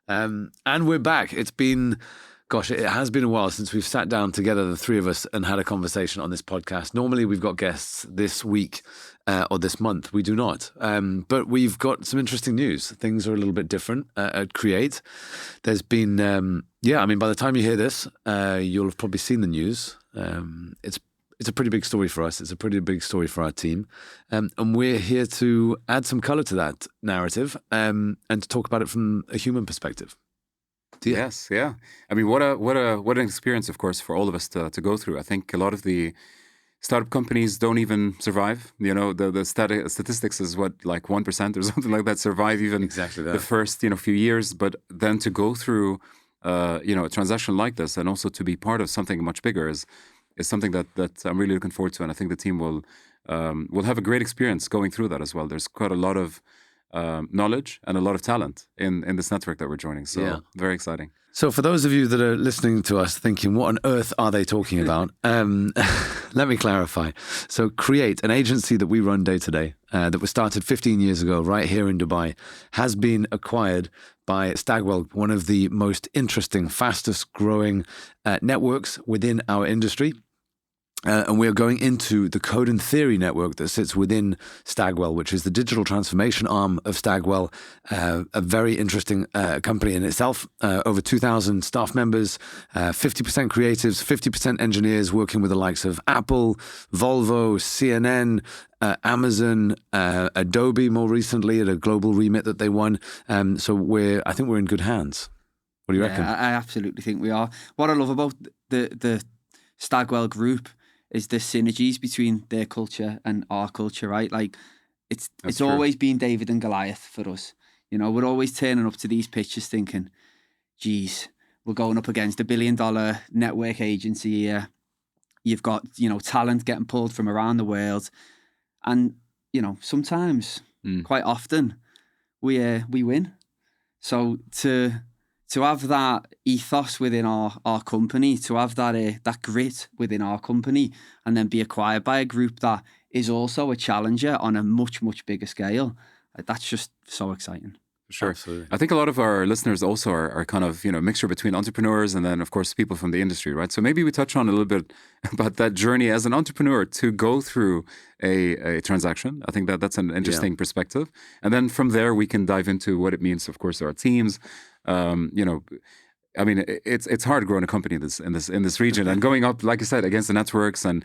And we're back. It has been a while since we've sat down together, the three of us, and had a conversation on this podcast. Normally we've got guests this week or this month. We do not. But we've got some interesting news. Things are a little bit different at Create. There's been, by the time you hear this, you'll have probably seen the news. It's a pretty big story for us. It's a pretty big story for our team. And we're here to add some color to that narrative and to talk about it from a human perspective. Yes, yeah. I mean, what an experience, of course, for all of us to go through. I think a lot of the startup companies don't even survive. You know, the statistics is like 1% or something like that survive even exactly that. The first few years. But then to go through a transaction like this and also to be part of something much bigger is something that I'm really looking forward to, and I think the team will have a great experience going through that as well. There's quite a lot of knowledge and a lot of talent in this network that we're joining. So very exciting. So for those of you that are listening to us thinking, what on earth are they talking about? Let me clarify. So Create, an agency that we run day to day, that was started 15 years ago right here in Dubai, has been acquired by Stagwell, one of the most interesting, fastest growing networks within our industry. And we are going into the Code and Theory network that sits within Stagwell, which is the digital transformation arm of Stagwell, a very interesting company in itself. Over 2,000 staff members, 50% creatives, 50% engineers working with the likes of Apple, Volvo, CNN, Amazon, Adobe more recently at a global remit that they won. So I think we're in good hands. What do you reckon? I absolutely think we are. What I love about the Stagwell group is the synergies between their culture and our culture, right? Like it's always been David and Goliath for us. You know, we're always turning up to these pitches thinking, geez, we're going up against $1 billion network agency here. You've got, talent getting pulled from around the world. And, sometimes, quite often, we win. So to have that ethos within our company, to have that grit within our company, and then be acquired by a group that is also a challenger on a much, much bigger scale, that's just so exciting. Sure. Absolutely. I think a lot of our listeners also are kind of, a mixture between entrepreneurs and then, of course, people from the industry, right? So maybe we touch on a little bit about that journey as an entrepreneur to go through a transaction. I think that's an interesting perspective. And then from there, we can dive into what it means, of course, to our teams. I mean, it's hard growing a company in this region and going up, like I said, against the networks and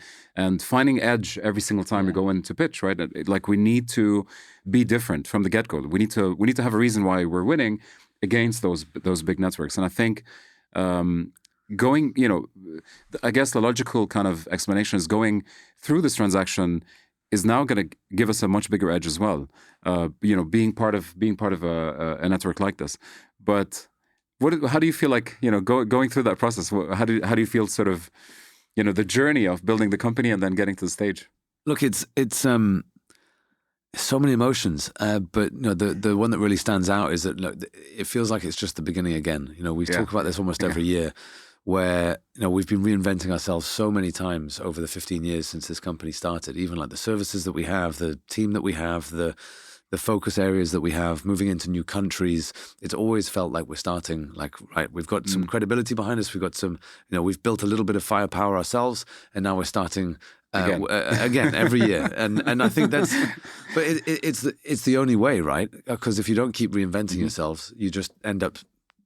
finding edge every single time we go into pitch, right? Like we need to be different from the get-go. We need to have a reason why we're winning against those big networks. And I think going, I guess the logical kind of explanation is going through this transaction is now going to give us a much bigger edge as well. Being part of a network like this, but. How do you feel like, going through that process? How do you feel sort of, the journey of building the company and then getting to the stage? Look, it's so many emotions, but the one that really stands out is that it feels like it's just the beginning again. We talk about this almost every year, where we've been reinventing ourselves so many times over the 15 years since this company started. Even like the services that we have, the team that we have, the focus areas that we have, moving into new countries, it's always felt like we're starting, right, we've got some credibility behind us. We've got some, we've built a little bit of firepower ourselves, and now we're starting again every year. And I think that's, but it's the only way, right? Because if you don't keep reinventing yourselves, you just end up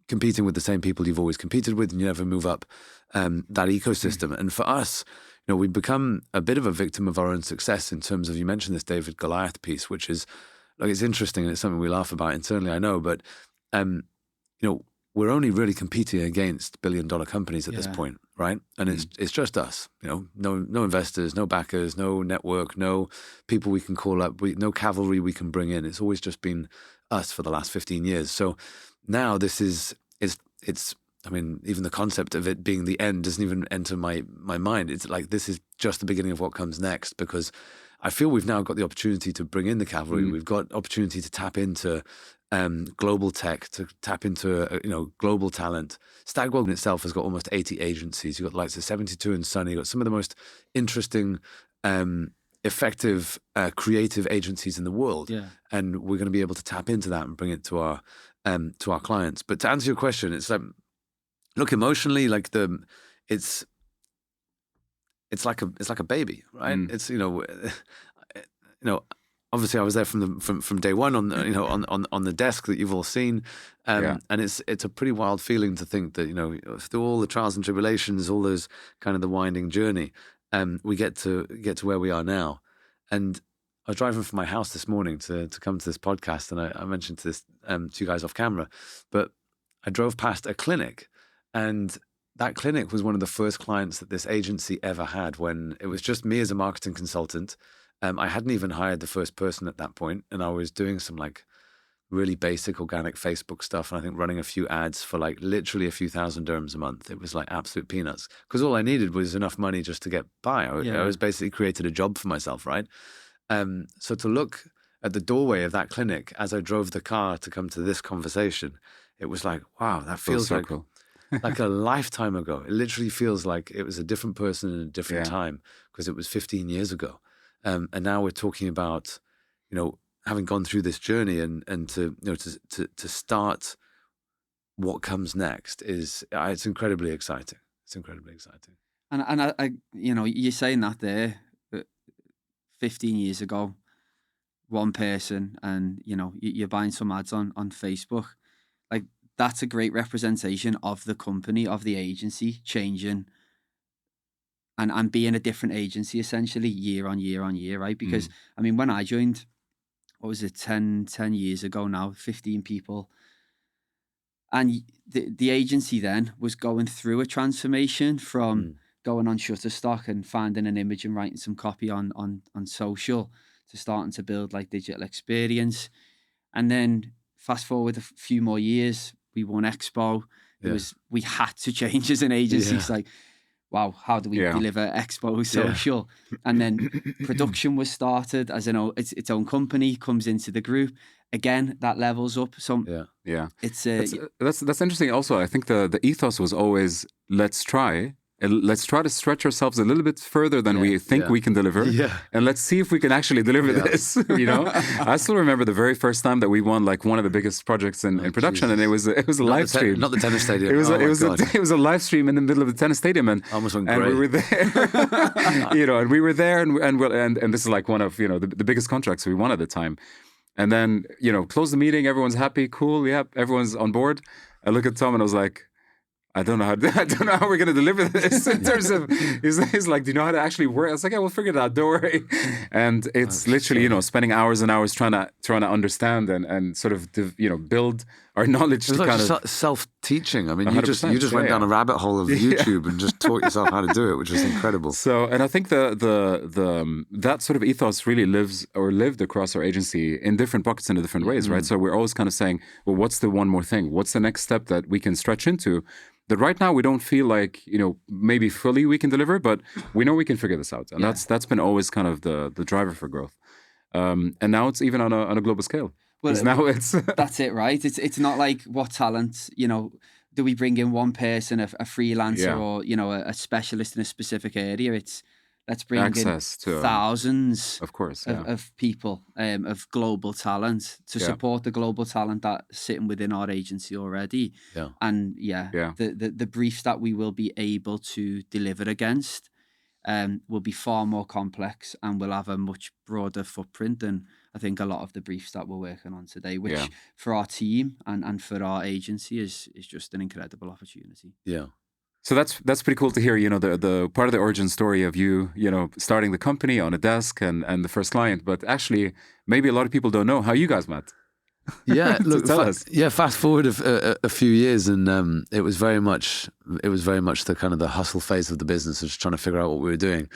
competing with the same people you've always competed with, and you never move up that ecosystem. And for us, we've become a bit of a victim of our own success in terms of, you mentioned this David Goliath piece, which is, it's interesting and it's something we laugh about internally, I know, but we're only really competing against billion-dollar companies at this point, right? And it's just us, no investors, no backers, no network, no people we can call up, no cavalry we can bring in. It's always just been us for the last 15 years. So now this is I mean, even the concept of it being the end doesn't even enter my mind. It's like, this is just the beginning of what comes next, because I feel we've now got the opportunity to bring in the cavalry. We've got opportunity to tap into global tech, to tap into global talent. Stagwell in itself has got almost 80 agencies. You've got the likes of 72 and Sunny. You've got some of the most interesting, effective, creative agencies in the world. Yeah. And we're going to be able to tap into that and bring it to our to our clients. But to answer your question, it's like, look, emotionally, like it's like a baby, right? It's obviously I was there from day one on on the desk that you've all seen, and it's a pretty wild feeling to think that through all the trials and tribulations, all those kind of the winding journey, we get to where we are now. And I was driving from my house this morning to come to this podcast, and I mentioned to this to you guys off camera, but I drove past a clinic, and that clinic was one of the first clients that this agency ever had, when it was just me as a marketing consultant. I hadn't even hired the first person at that point, and I was doing some like really basic organic Facebook stuff, and I think running a few ads for like literally a few thousand dirhams a month. It was like absolute peanuts, because all I needed was enough money just to get by. I was basically created a job for myself, right? So to look at the doorway of that clinic as I drove the car to come to this conversation, it was like, wow, that feels like a lifetime ago. It literally feels like it was a different person in a different time, because it was 15 years ago. And now we're talking about, having gone through this journey and to start what comes next it's incredibly exciting. It's incredibly exciting. And I you're saying that there, 15 years ago, one person, and you're buying some ads on Facebook. Like, that's a great representation of the company, of the agency changing and being a different agency essentially year on year on year, right? Because I mean, when I joined, what was it, 10 years ago now, 15 people. And the agency then was going through a transformation from going on Shutterstock and finding an image and writing some copy on social, to starting to build like digital experience. And then fast forward a few more years, we won Expo. We had to change as an agency. It's like, wow, how do we deliver Expo social? And then production was started as its own company, comes into the group. Again, that levels up. So it's that's interesting. Also, I think the ethos was always, let's try to stretch ourselves a little bit further than we think we can deliver, and let's see if we can actually deliver this. I still remember the very first time that we won like one of the biggest projects in production, Jesus. And it was a live stream, not the tennis stadium. It was a live stream in the middle of the tennis stadium, and we were there. And we were there, and this is like one of the biggest contracts we won at the time. And then close the meeting, everyone's happy, cool, everyone's on board. I look at Tom and I was like, I don't know how we're going to deliver this in terms of, he's like, do you know how to actually work? I was like, yeah, we'll figure it out, don't worry. And it's literally, spending hours and hours trying to understand and sort of, build our knowledge. It was like kind of self-teaching. I mean, you just went down a rabbit hole of YouTube and just taught yourself how to do it, which is incredible. So, and I think that sort of ethos really lived across our agency in different buckets in different ways, right? So we're always kind of saying, well, what's the one more thing? What's the next step that we can stretch into? That right now we don't feel like maybe fully we can deliver, but we know we can figure this out, and that's been always kind of the driver for growth. And now it's even on a global scale. Well, now it's that's it, right? It's not like what talent do we bring in one person, a freelancer, or a specialist in a specific area. It's let's bring access in thousands, of course, of people, of global talent to support the global talent that's sitting within our agency already. And the briefs that we will be able to deliver against will be far more complex and will have a much broader footprint than I think a lot of the briefs that we're working on today, which for our team and for our agency is just an incredible opportunity. Yeah. So that's pretty cool to hear, the part of the origin story of you, starting the company on a desk and the first client. But actually, maybe a lot of people don't know how you guys met. Yeah, look, tell us. Yeah, fast forward a few years, and it was very much the kind of the hustle phase of the business, just trying to figure out what we were doing.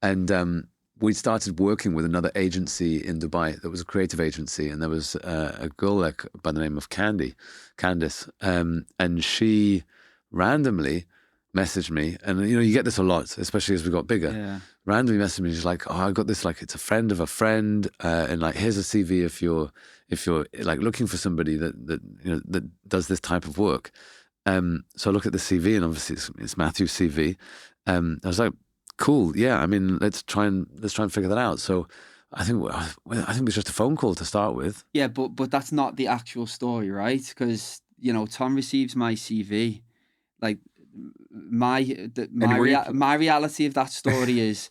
And we started working with another agency in Dubai that was a creative agency, and there was a girl by the name of Candice, and she randomly messaged me, and you get this a lot, especially as we got bigger. Randomly messaged me, she's like, "Oh, I got this, like, it's a friend of a friend, and like, here's a CV if you're like looking for somebody that does this type of work." So I look at the CV, and obviously it's Matthew's CV. I was like, cool, yeah. I mean, let's try and figure that out. So I think it was just a phone call to start with. Yeah, but that's not the actual story, right? Because Tom receives my CV. Like my reality of that story is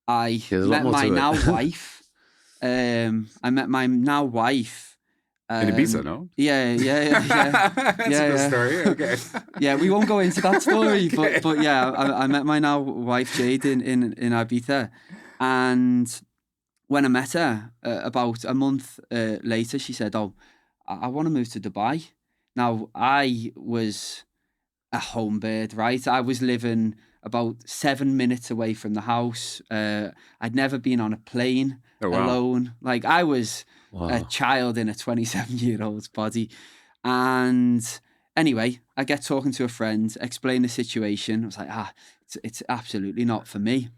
I met my now wife. I met my now wife. In Ibiza, no? Yeah. That's a good story. Okay. Yeah, we won't go into that story, but yeah, I met my now wife Jade in Ibiza, and when I met her about a month later, she said, "Oh, I want to move to Dubai." Now I was a home bird, right? I was living about 7 minutes away from the house. I'd never been on a plane alone. Like I was a child in a 27-year-old's body. And anyway, I get talking to a friend, explain the situation. I was like, it's absolutely not for me.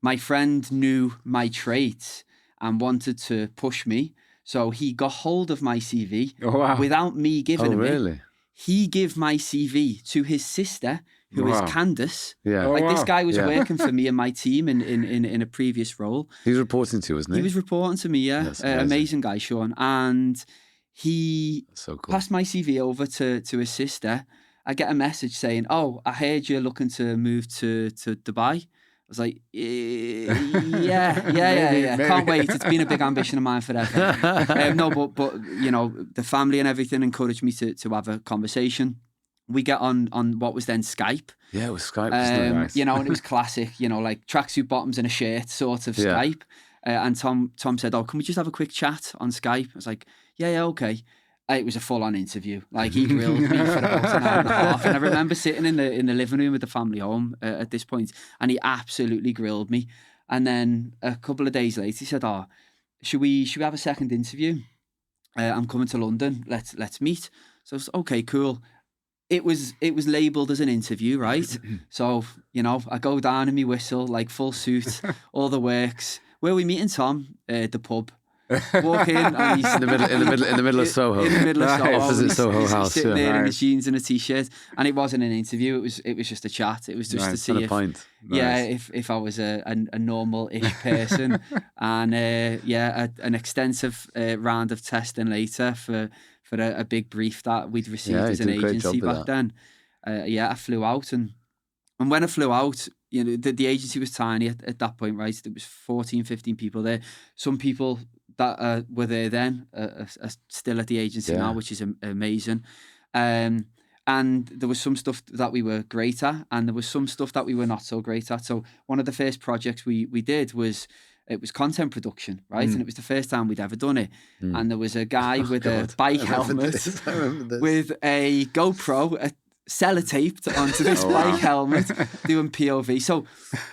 My friend knew my traits and wanted to push me. So he got hold of my CV without me giving him it. He gave my CV to his sister, who is Candace. Yeah. This guy was working for me and my team in a previous role. He was reporting to you, wasn't he? He was reporting to me, yeah. Amazing guy, Sean. And he passed my CV over to his sister. I get a message saying, "Oh, I heard you're looking to move to Dubai." I was like, yeah. Can't wait. It's been a big ambition of mine forever. No, but the family and everything encouraged me to have a conversation. We get on what was then Skype. Yeah, it was Skype. Nice. And it was classic, like tracksuit bottoms and a shirt sort of Skype. And Tom said, "Oh, can we just have a quick chat on Skype?" I was like, yeah, okay. It was a full-on interview. Like he grilled me for about an hour and a half, and I remember sitting in the living room of the family home at this point, and he absolutely grilled me. And then a couple of days later, he said, "Oh, should we have a second interview? I'm coming to London. Let's meet." So I was okay, cool. It was labelled as an interview, right? So I go down in my whistle, like full suit, all the works. Where are we meeting, Tom? The pub. Walk in and he's in the middle of Soho. In the middle of Soho. Opposite Soho House. Sitting there in his jeans and a t-shirt. And it wasn't an interview, it was just a chat. It was just to see if I was a normal-ish person. And an extensive round of testing later for a big brief that we'd received as an agency back then. I flew out and when I flew out, the agency was tiny at that point, right? There was 14, 15 people there. Some people that were there then are still at the agency now, which is amazing. And there was some stuff that we were great at, and there was some stuff that we were not so great at. So one of the first projects we did was content production, right? And it was the first time we'd ever done it. And there was a guy with a bike helmet with a GoPro sellotaped onto this bike helmet doing POV. So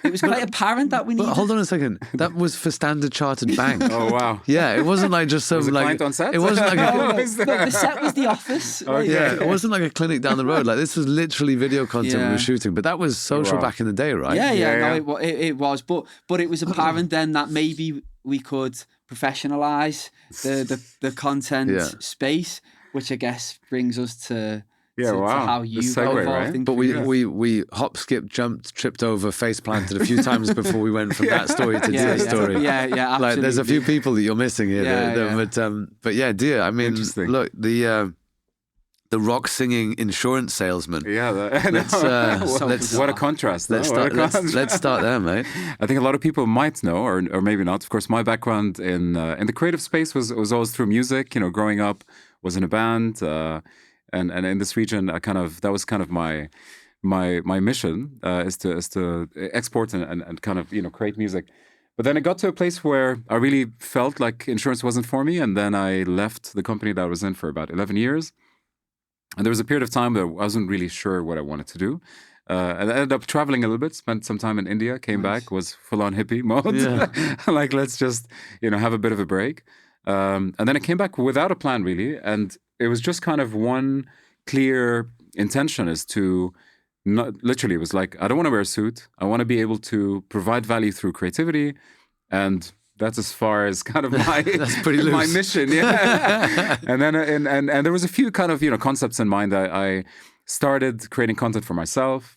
it was quite apparent that we needed... But hold on a second. That was for Standard Chartered Bank. Oh, wow. Yeah, it wasn't like just some... Was a client on set? It wasn't like... the set was the office. Okay. Yeah, it wasn't like a clinic down the road. Like this was literally video content we were shooting. But that was social back in the day, right? Yeah. No, it was. But it was apparent then that maybe we could professionalise the content space, which I guess brings us to how you got involved in. But we hop, skipped, jumped, tripped over, face planted a few times before we went from that story to Dia's story. Yeah, absolutely. Like there's a few people that you're missing here. But yeah, Dia, I mean, look, the rock singing insurance salesman. Yeah, what a contrast. Let's start there, mate. I think a lot of people might know, or maybe not. Of course, my background in the creative space was always through music. Growing up, was in a band. And in this region, that was kind of my mission is to export and kind of create music. But then it got to a place where I really felt like insurance wasn't for me, and then I left the company that I was in for about 11 years. And there was a period of time that I wasn't really sure what I wanted to do. And I ended up traveling a little bit, spent some time in India, came back, was full-on hippie mode. Yeah. Like, let's just have a bit of a break. And then I came back without a plan, really, and it was just kind of one clear intention is to literally, it was like, I don't want to wear a suit. I want to be able to provide value through creativity. And that's as far as kind of my, that's pretty loose. My mission. Yeah. And then, and there was a few kind of, concepts in mind that I started creating content for myself,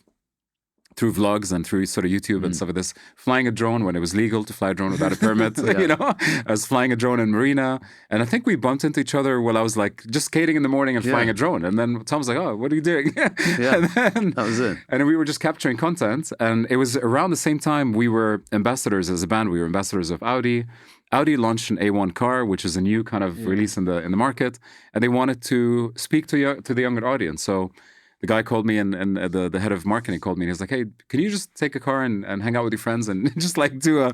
through vlogs and through sort of YouTube and stuff like this, flying a drone when it was legal to fly a drone without a permit. You know, I was flying a drone in Marina, and I think we bumped into each other while I was like just skating in the morning and flying a drone. And then Tom was like, "Oh, what are you doing?" That was it. And we were just capturing content. And it was around the same time we were ambassadors as a band. We were ambassadors of Audi. Audi launched an A1 car, which is a new kind of release in the market, and they wanted to speak to the younger audience. So the guy called me, and the head of marketing called me, and he was like, "Hey, can you just take a car and hang out with your friends and just like do a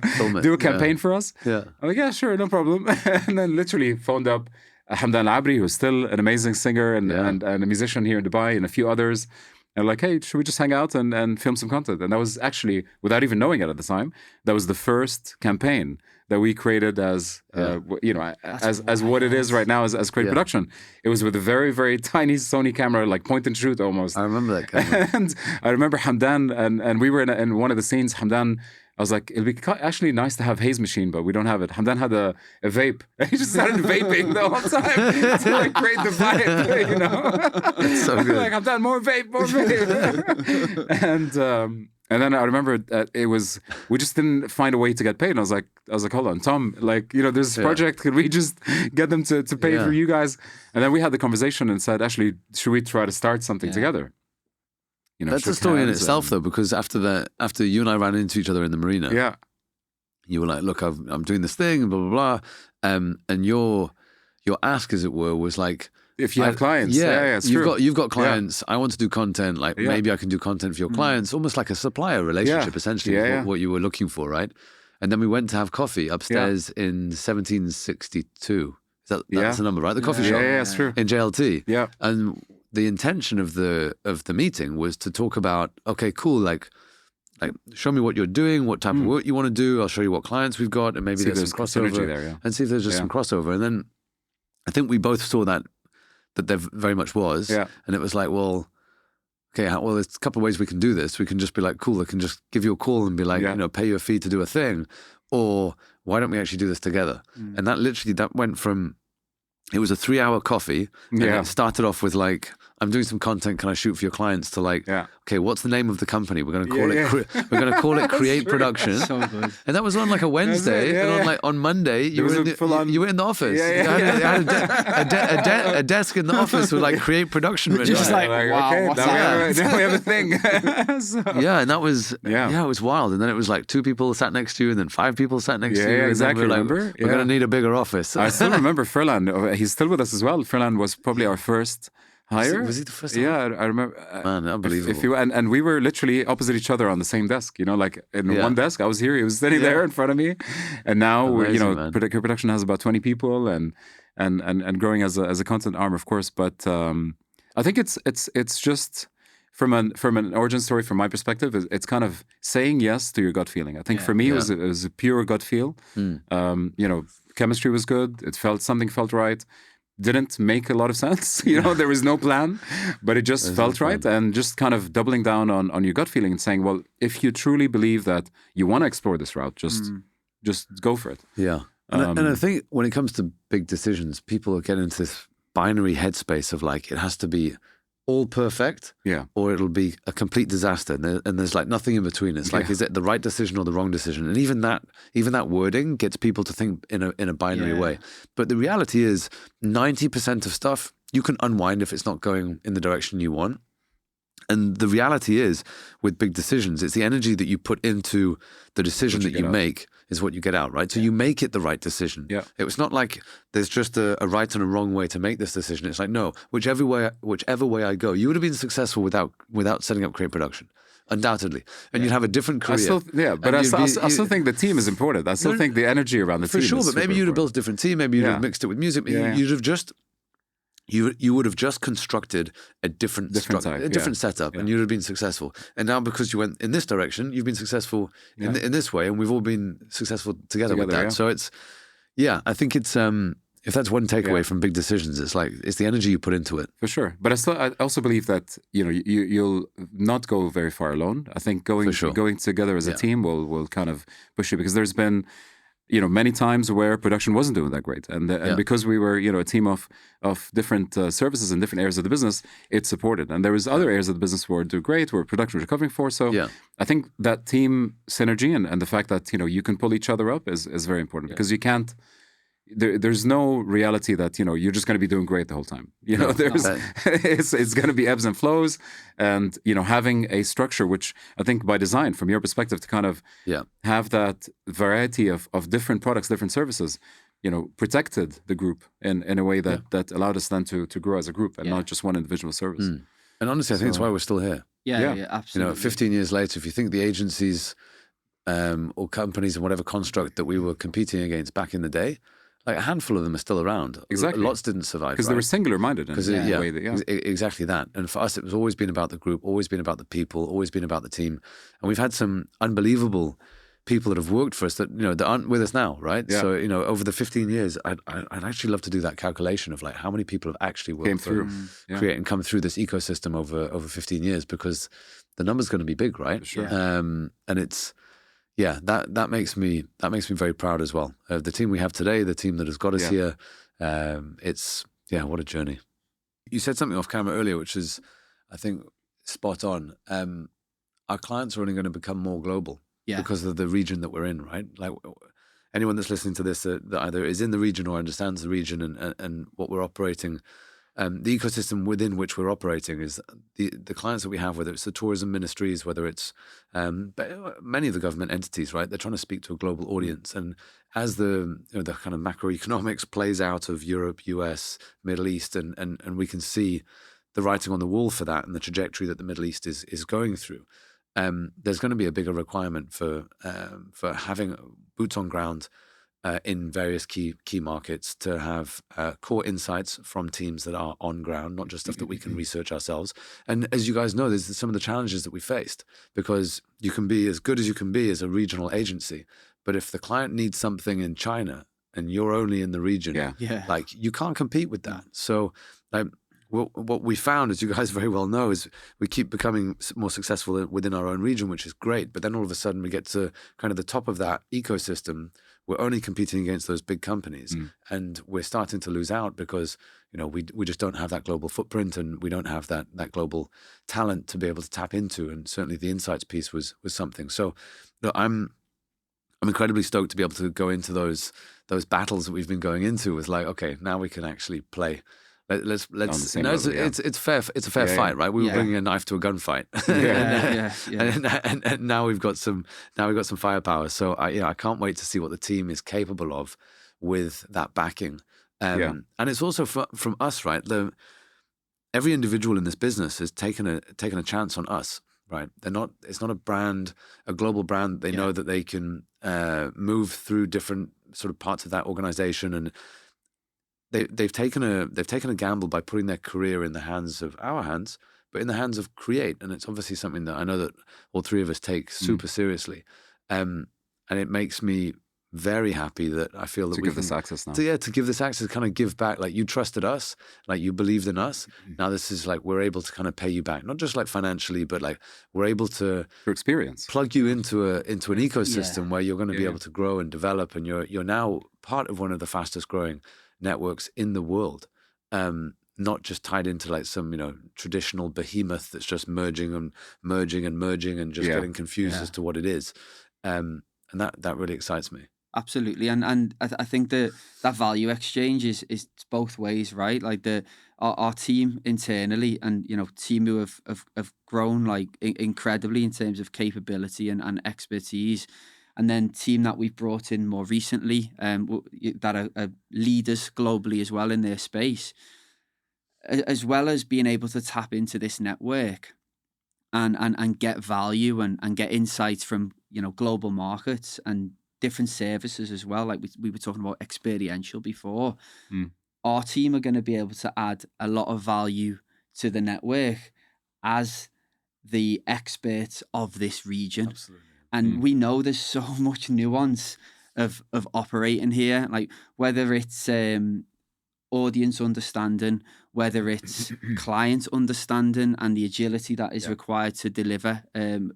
campaign for us?" Yeah. I'm like, "Yeah, sure, no problem." And then literally phoned up Hamdan Abri, who's still an amazing singer and a musician here in Dubai, and a few others. And like, "Hey, should we just hang out and film some content?" And that was actually, without even knowing it at the time, that was the first campaign that we created as as what it is right now as Create Production. It was with a very, very tiny Sony camera, like point and shoot almost. I remember that camera. And I remember Hamdan, and we were in one of the scenes. Hamdan, I was like, "It'd be actually nice to have haze machine, but we don't have it." Hamdan had a vape. He just started vaping the whole time to like create the vibe, you know. It's so good. Like, Hamdan, more vape. And then I remember that we just didn't find a way to get paid. And I was like, "Hold on, Tom, like, you know, there's this project. Could we just get them to pay for you guys?" And then we had the conversation and said, "Actually, should we try to start something together?" You know, that's a story in itself, though, because after you and I ran into each other in the marina, you were like, "Look, I'm doing this thing, blah blah blah," and your ask, as it were, was like, if you have clients, it's true. You've got clients. I want to do content. Like maybe I can do content for your clients, almost like a supplier relationship, essentially, what you were looking for, right? And then we went to have coffee upstairs in 1762. That's the number, right? The coffee shop. Yeah, it's true. In JLT. Yeah. And the intention of the meeting was to talk about, okay, cool, like show me what you're doing, what type of work you want to do. I'll show you what clients we've got, and maybe there's some crossover there, and see if there's just some crossover. And then I think we both saw that there very much was. Yeah. And it was like, well, okay, well, there's a couple of ways we can do this. We can just be like, cool, I can just give you a call and be like, you know, pay you a fee to do a thing. Or why don't we actually do this together? And that went from, it was a 3-hour coffee. And it started off with like, I'm doing some content. Can I shoot for your clients? To like, okay, what's the name of the company? We're going to call it. We're going to call it Create Production. So good. And that was on like a Wednesday, and on Monday you were in the office. You had a desk in the office with like Create Production written. Just like, wow, okay, now we have a thing. And that was it was wild. And then it was like 2 people sat next to you, and then 5 people sat next to you. Yeah, and exactly. Then we're going to need a bigger office. I still remember Furlan. He's still with us as well. Furlan was probably our first hire. Was he the first? Yeah, I remember. Man, unbelievable. And we were literally opposite each other on the same desk. You know, like in one desk, I was here, he was sitting there in front of me. And now, Amazing, production has about 20 people and growing as a content arm, of course. But I think it's just from an origin story, from my perspective, it's kind of saying yes to your gut feeling. I think for me, it was a pure gut feel. You know, chemistry was good. Something felt right. Didn't make a lot of sense. You know, there was no plan, but it just felt right. And just kind of doubling down on your gut feeling and saying, well, if you truly believe that you want to explore this route, just go for it. Yeah. And I think when it comes to big decisions, people get into this binary headspace of like, it has to be all perfect, or it'll be a complete disaster, and there's like nothing in between. It's like, is it the right decision or the wrong decision? And even that wording gets people to think in a binary way. But the reality is, 90% of stuff you can unwind if it's not going in the direction you want. And the reality is, with big decisions, it's the energy that you put into the decision that you make is what you get out, right? So you make it the right decision. Yeah. It was not like there's just a right and a wrong way to make this decision. It's like, no, whichever way I go, you would have been successful without setting up Create Production, undoubtedly. And you'd have a different career. I still think the team is important. I still think the energy around the team is for sure, but maybe you'd have built a different team. Maybe you'd have mixed it with music. You'd have just... You would have just constructed a different setup, and you'd have been successful. And now, because you went in this direction, you've been successful in this way, and we've all been successful together with that. So it's, I think it's if that's one takeaway from big decisions, it's like it's the energy you put into it. For sure. But I also believe that you'll not go very far alone. I think going together as a team will kind of push you, because there's been. many times where production wasn't doing that great, and because we were a team of different services in different areas of the business, it supported. And there was other areas of the business where do great, where production was recovering for. So I think that team synergy and the fact that you can pull each other up is very important, because you can't. There's no reality that you're just going to be doing great the whole time. It's going to be ebbs and flows, and having a structure, which I think by design, from your perspective, to kind of have that variety of different products, different services, protected the group in a way that allowed us then to grow as a group and not just one individual service. And honestly, I think that's why we're still here. Yeah, absolutely. 15 years later, if you think the agencies or companies and whatever construct that we were competing against back in the day, like a handful of them are still around. Exactly. Lots didn't survive. Because they were singular-minded in a way that, exactly that. And for us, it was always been about the group, always been about the people, always been about the team. And we've had some unbelievable people that have worked for us that, that aren't with us now, right? Yeah. So, over the 15 years, I'd actually love to do that calculation of like how many people have actually worked through, create and come through this ecosystem over 15 years, because the number's going to be big, right? Sure. And it's, that makes me very proud as well. The team we have today, the team that has got us here, it's what a journey. You said something off camera earlier, which is, I think, spot on. Our clients are only going to become more global because of the region that we're in, right? Like anyone that's listening to this that either is in the region or understands the region and what we're operating. The ecosystem within which we're operating is the clients that we have, whether it's the tourism ministries, whether it's many of the government entities, right? They're trying to speak to a global audience. And as the the kind of macroeconomics plays out of Europe, US, Middle East, and we can see the writing on the wall for that and the trajectory that the Middle East is going through, there's going to be a bigger requirement for having boots on ground in various key markets, to have core insights from teams that are on ground, not just stuff that we can research ourselves. And as you guys know, there's some of the challenges that we faced, because you can be as good as you can be as a regional agency, but if the client needs something in China and you're only in the region, like you can't compete with that. So what we found, as you guys very well know, is we keep becoming more successful within our own region, which is great. But then all of a sudden we get to kind of the top of that ecosystem. We're only competing against those big companies, and we're starting to lose out because we just don't have that global footprint, and we don't have that global talent to be able to tap into. And certainly the insights piece was something. So I'm incredibly stoked to be able to go into those battles that we've been going into with, like, okay, now we can actually play. Let's it's a fair fight, right? We were bringing a knife to a gunfight, and now we've got some firepower. So I can't wait to see what the team is capable of with that backing. And it's also from us, right? Every individual in this business has taken a chance on us, right? It's not a global brand. They know that they can move through different sort of parts of that organization, and they've taken a gamble by putting their career in the hands of our hands, but in the hands of Create. And it's obviously something that I know that all three of us take super seriously. And it makes me very happy that I feel that we give this access now. To give this access, kind of give back. Like, you trusted us, like you believed in us. Now this is like, we're able to kind of pay you back, not just like financially, but like we're able to for experience plug you into an ecosystem where you're going to be able to grow and develop, and you're now part of one of the fastest growing networks in the world, not just tied into like some traditional behemoth that's just merging and just getting confused as to what it is, and that really excites me. Absolutely, and I think that value exchange is both ways, right? Like our team internally, and team who have grown like incredibly in terms of capability and expertise. And then team that we've brought in more recently, that are leaders globally as well in their space, as well as being able to tap into this network and get value and get insights from global markets and different services as well. Like we were talking about experiential before. Our team are going to be able to add a lot of value to the network as the experts of this region. Absolutely. And we know there's so much nuance of operating here, like whether it's audience understanding, whether it's client understanding and the agility that is required to deliver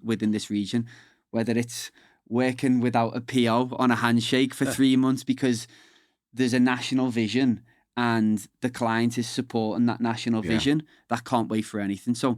within this region, whether it's working without a PO on a handshake for 3 months because there's a national vision and the client is supporting that national vision. That can't wait for anything. So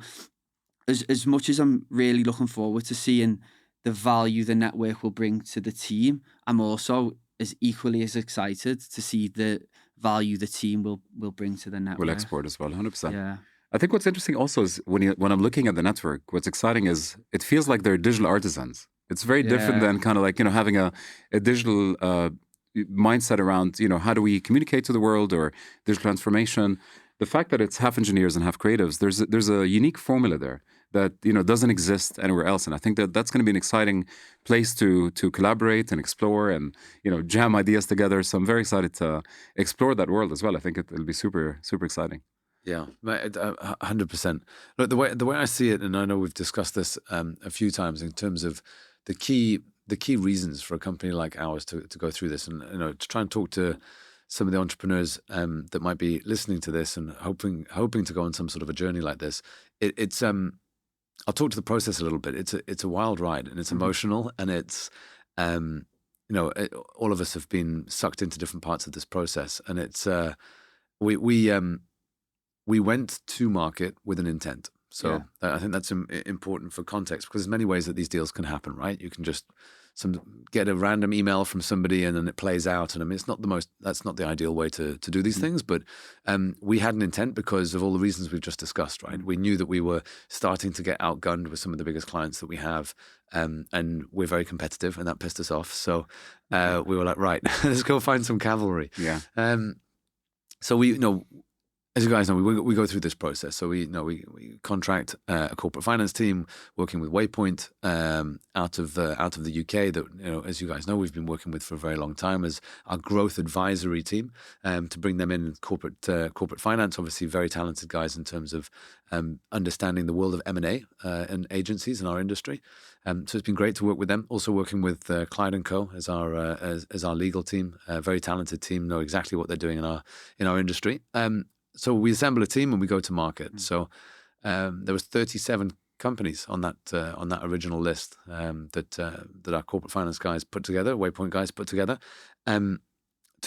as much as I'm really looking forward to seeing the value the network will bring to the team, I'm also as equally as excited to see the value the team will bring to the network. Will export as well, 100%. Yeah. I think what's interesting also is when I'm looking at the network, what's exciting is it feels like they're digital artisans. It's very different than kind of like, having a digital mindset around, how do we communicate to the world or digital transformation. The fact that it's half engineers and half creatives, there's a unique formula there that doesn't exist anywhere else, and I think that's going to be an exciting place to collaborate and explore and jam ideas together. So I'm very excited to explore that world as well. I think it'll be super super exciting. Yeah, 100%. Look, the way I see it, and I know we've discussed this a few times in terms of the key reasons for a company like ours to go through this, and to try and talk to some of the entrepreneurs that might be listening to this and hoping to go on some sort of a journey like this. It's I'll talk to the process a little bit. It's a wild ride, and it's emotional, and it's all of us have been sucked into different parts of this process, and it's we went to market with an intent. So I think that's important for context, because there's many ways that these deals can happen, right? You can just get a random email from somebody and then it plays out. And I mean, that's not the ideal way to do these things. But we had an intent because of all the reasons we've just discussed, right? We knew that we were starting to get outgunned with some of the biggest clients that we have. And we're very competitive, and that pissed us off. So we were like, right, let's go find some cavalry. Yeah. So we, as you guys know, we go through this process. So we contract a corporate finance team working with Waypoint out of the UK that as you guys know, we've been working with for a very long time as our growth advisory team to bring them in corporate finance. Obviously, very talented guys in terms of understanding the world of M&A and agencies in our industry. So it's been great to work with them. Also working with Clyde & Co. as our legal team, a very talented team, know exactly what they're doing in our industry. So we assemble a team and we go to market. So there was 37 companies on that original list that our corporate finance guys put together, Waypoint guys put together, to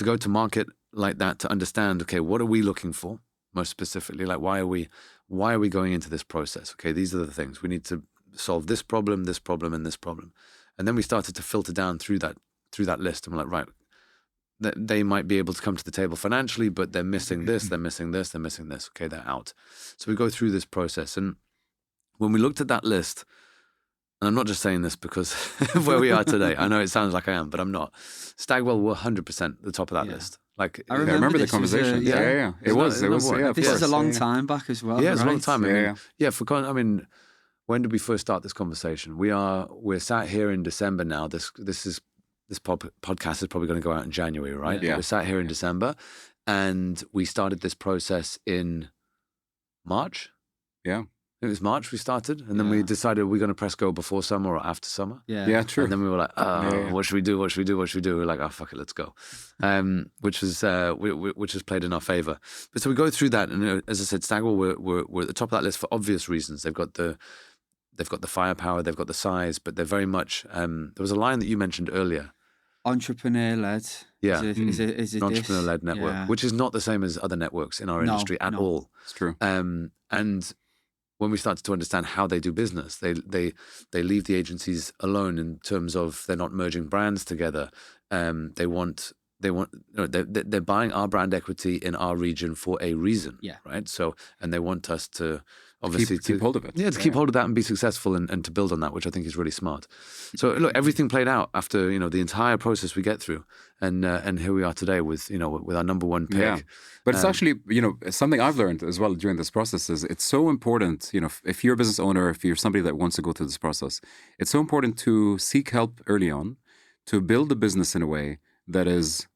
go to market like that, to understand, okay, what are we looking for most specifically? Like, why are we going into this process? Okay, these are the things we need to solve: this problem, and this problem. And then we started to filter down through that list, and we're like, right, they might be able to come to the table financially, but they're missing this, they're missing this, they're missing this. Okay, they're out. So we go through this process. And when we looked at that list, and I'm not just saying this because of where we are today, I know it sounds like I am, but I'm not. Stagwell were 100% the top of that list. Like, I remember the conversation. Yeah. It was. This is a long time back as well. Yeah, it's right? a long time. I mean, when did we first start this conversation? We're sat here in December now. This podcast is probably going to go out in January, right? Yeah. We're sat here in December, and we started this process in March. Yeah. It was March we started, and then we decided we're going to press go before summer or after summer. Yeah, true. And then we were like, what should we do? We're like, oh, fuck it, let's go. Which has played in our favor. But so we go through that, and as I said, Stagwell we're at the top of that list for obvious reasons. They've got the firepower, they've got the size, but they're very much. There was a line that you mentioned earlier. Entrepreneur-led. Yeah. Is it an entrepreneur-led network, which is not the same as other networks in our industry at all. It's true. And when we started to understand how they do business, they leave the agencies alone in terms of they're not merging brands together. They're buying our brand equity in our region for a reason. Yeah. Right. So, and they want us to obviously keep hold of it. Yeah, to keep hold of that and be successful and to build on that, which I think is really smart. So look, everything played out after the entire process we get through, and here we are today with our number one pick. Yeah. But it's actually something I've learned as well during this process is it's so important. If you're a business owner, if you're somebody that wants to go through this process, it's so important to seek help early on, to build the business in a way that is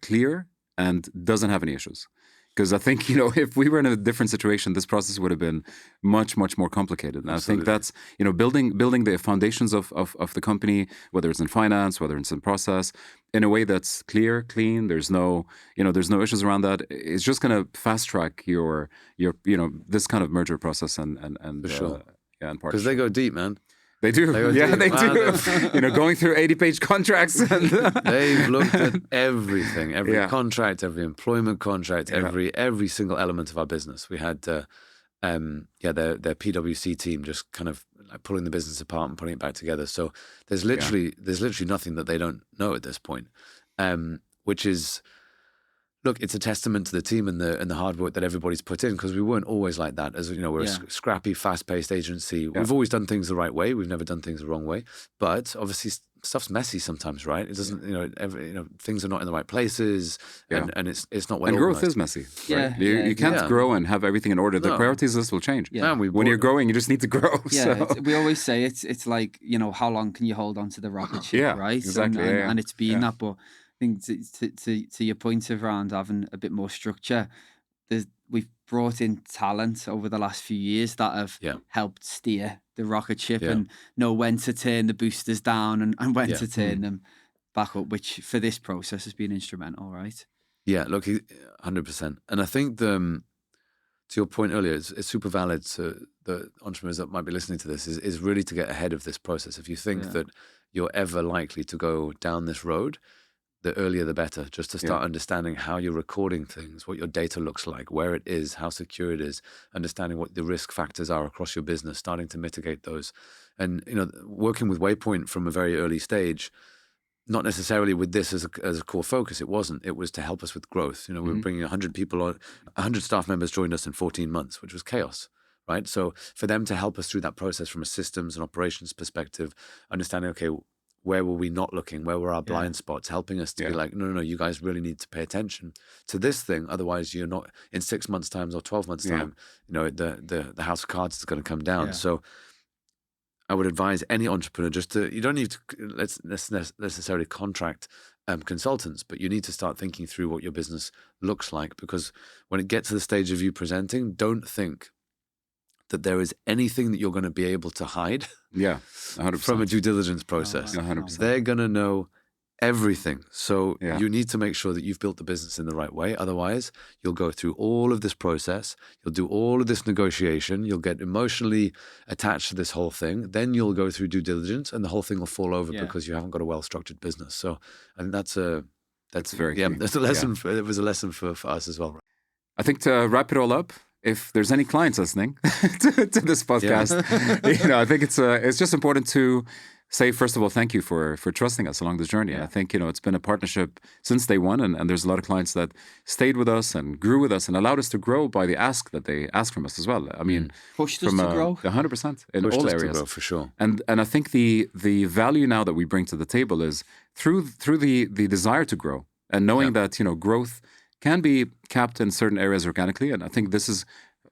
clear and doesn't have any issues. Because I think, if we were in a different situation, this process would have been much, much more complicated. And Absolutely. I think that's, building the foundations of the company, whether it's in finance, whether it's in process, in a way that's clear, clean. There's no issues around that. It's just going to fast track your this kind of merger process and for sure. And partnership. Because they go deep, man. They do. They do. You know, going through 80-page contracts. And they've looked at everything, every contract, every employment contract, every single element of our business. We had, their PwC team just kind of like pulling the business apart and putting it back together. So there's literally nothing that they don't know at this point, which is. Look, it's a testament to the team and the hard work that everybody's put in, because we weren't always like that. As you know, we're a scrappy, fast-paced agency. Yeah. We've always done things the right way. We've never done things the wrong way. But obviously, stuff's messy sometimes, right? It doesn't, things are not in the right places, and it's not well. And growth organized. Is messy. Right? You can't grow and have everything in order. The priorities list will change. Yeah. When you're growing, you just need to grow. Yeah, so. We always say it's like, how long can you hold on to the rocket ship, right? Exactly. And it's been that, but. I think to your point around having a bit more structure, we've brought in talent over the last few years that have helped steer the rocket ship and know when to turn the boosters down and when to turn them back up, which for this process has been instrumental, right? Yeah, look, 100%. And I think to your point earlier, it's super valid to the entrepreneurs that might be listening to this is really to get ahead of this process. If you think that you're ever likely to go down this road, the earlier the better, just to start understanding how you're recording things, what your data looks like, where it is, how secure it is, understanding what the risk factors are across your business, starting to mitigate those. And, working with Waypoint from a very early stage, not necessarily with this as a core focus, it wasn't. It was to help us with growth. We were bringing 100 people on, 100 staff members joined us in 14 months, which was chaos. Right. So for them to help us through that process from a systems and operations perspective, understanding, okay, where were we not looking? Where were our blind spots? Helping us to be like, no, you guys really need to pay attention to this thing. Otherwise, you're not in 6 months' time or 12 months' time. The house of cards is going to come down. Yeah. So I would advise any entrepreneur you don't need to necessarily contract consultants, but you need to start thinking through what your business looks like, because when it gets to the stage of you presenting, don't think that there is anything that you're going to be able to hide 100%. from a due diligence process. 100%. They're going to know everything. So you need to make sure that you've built the business in the right way. Otherwise, you'll go through all of this process. You'll do all of this negotiation. You'll get emotionally attached to this whole thing. Then you'll go through due diligence and the whole thing will fall over because you haven't got a well-structured business. So I think that's very key. That's a lesson. It was a lesson for us as well. I think to wrap it all up, if there's any clients listening to this podcast, I think it's just important to say, first of all, thank you for trusting us along this journey. And I think, it's been a partnership since day one, and there's a lot of clients that stayed with us and grew with us and allowed us to grow by the ask that they asked from us as well. I mean, pushed us to grow 100% in pushed all us areas, to grow, for sure. And I think the value now that we bring to the table is through the desire to grow and knowing that growth can be capped in certain areas organically. And I think this is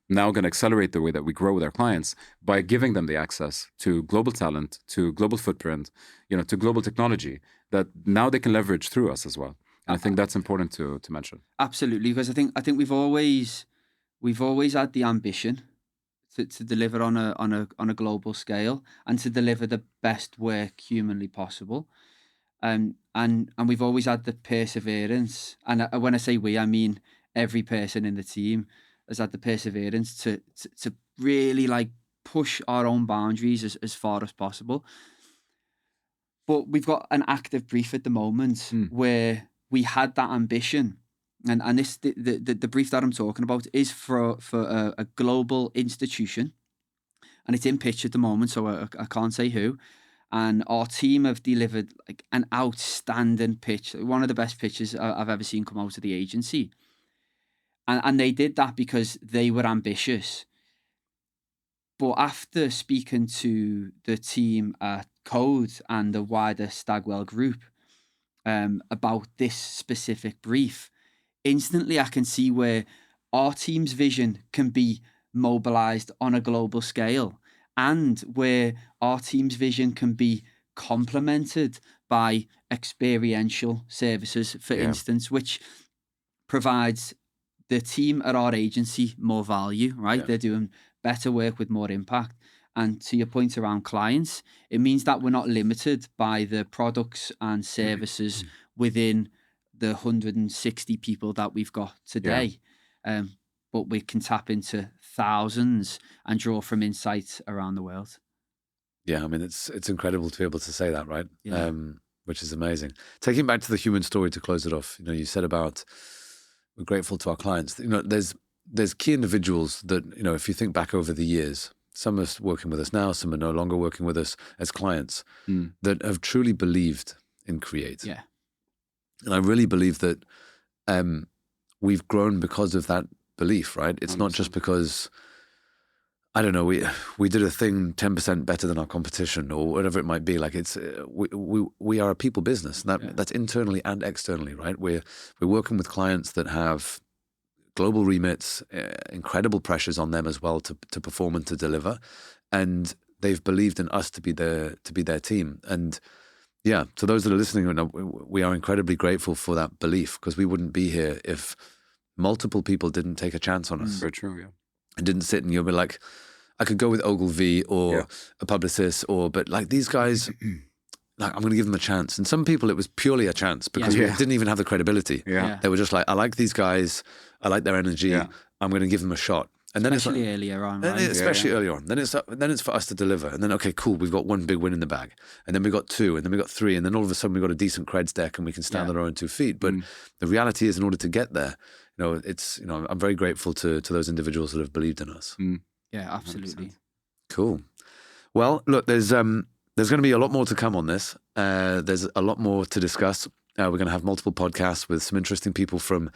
now going to accelerate the way that we grow with our clients by giving them the access to global talent, to global footprint, to global technology that now they can leverage through us as well. And I think that's important to mention. Absolutely, because I think we've always had the ambition to deliver on a global scale and to deliver the best work humanly possible. And we've always had the perseverance, and when I say we, I mean every person in the team has had the perseverance to really like push our own boundaries as far as possible. But we've got an active brief at the moment where we had that ambition, and this the brief that I'm talking about is for a global institution, and it's in pitch at the moment, so I can't say who. And our team have delivered like an outstanding pitch, one of the best pitches I've ever seen come out of the agency. And they did that because they were ambitious. But after speaking to the team at Code and the wider Stagwell group about this specific brief, instantly I can see where our team's vision can be mobilized on a global scale, and where our team's vision can be complemented by experiential services, for instance, which provides the team at our agency more value, right? They're doing better work with more impact. And to your point around clients, it means that we're not limited by the products and services within the 160 people that we've got today. But we can tap into thousands and draw from insights around the world. Yeah, I mean, it's incredible to be able to say that, right? Yeah. Which is amazing. Taking back to the human story to close it off, you said about we're grateful to our clients. There's key individuals that, if you think back over the years, some are working with us now, some are no longer working with us as clients, that have truly believed in Create. Yeah. And I really believe that we've grown because of that belief, right? It's 100%. Not just because, I don't know, we did a thing 10% better than our competition or whatever it might be. Like it's we are a people business, and that's internally and externally, right? We're working with clients that have global remits, incredible pressures on them as well to perform and to deliver, and they've believed in us to be their team. And yeah, to those that are listening, we are incredibly grateful for that belief, because we wouldn't be here if multiple people didn't take a chance on us. Very true, yeah. And didn't sit and you'll be like, I could go with Ogilvy or a publicist, but like these guys, like I'm going to give them a chance. And some people, it was purely a chance because we didn't even have the credibility. Yeah. They were just like, I like these guys, I like their energy, I'm going to give them a shot. And then especially earlier on, right? Especially earlier on. Then it's for us to deliver. And then, okay, cool, we've got one big win in the bag. And then we got two, and then we got three, and then all of a sudden we got a decent creds deck and we can stand on our own 2 feet. But the reality is, in order to get there, I'm very grateful to those individuals that have believed in us. Yeah, absolutely. 100%. Cool. Well, look, there's going to be a lot more to come on this. There's a lot more to discuss. We're going to have multiple podcasts with some interesting people from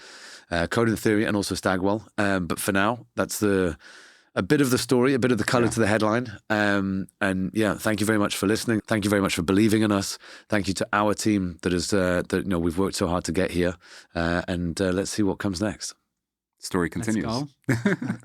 Code and Theory and also Stagwell. But for now, that's a bit of the story, a bit of the color to the headline. And yeah, thank you very much for listening. Thank you very much for believing in us. Thank you to our team we've worked so hard to get here. And let's see what comes next. Story continues. Let's go.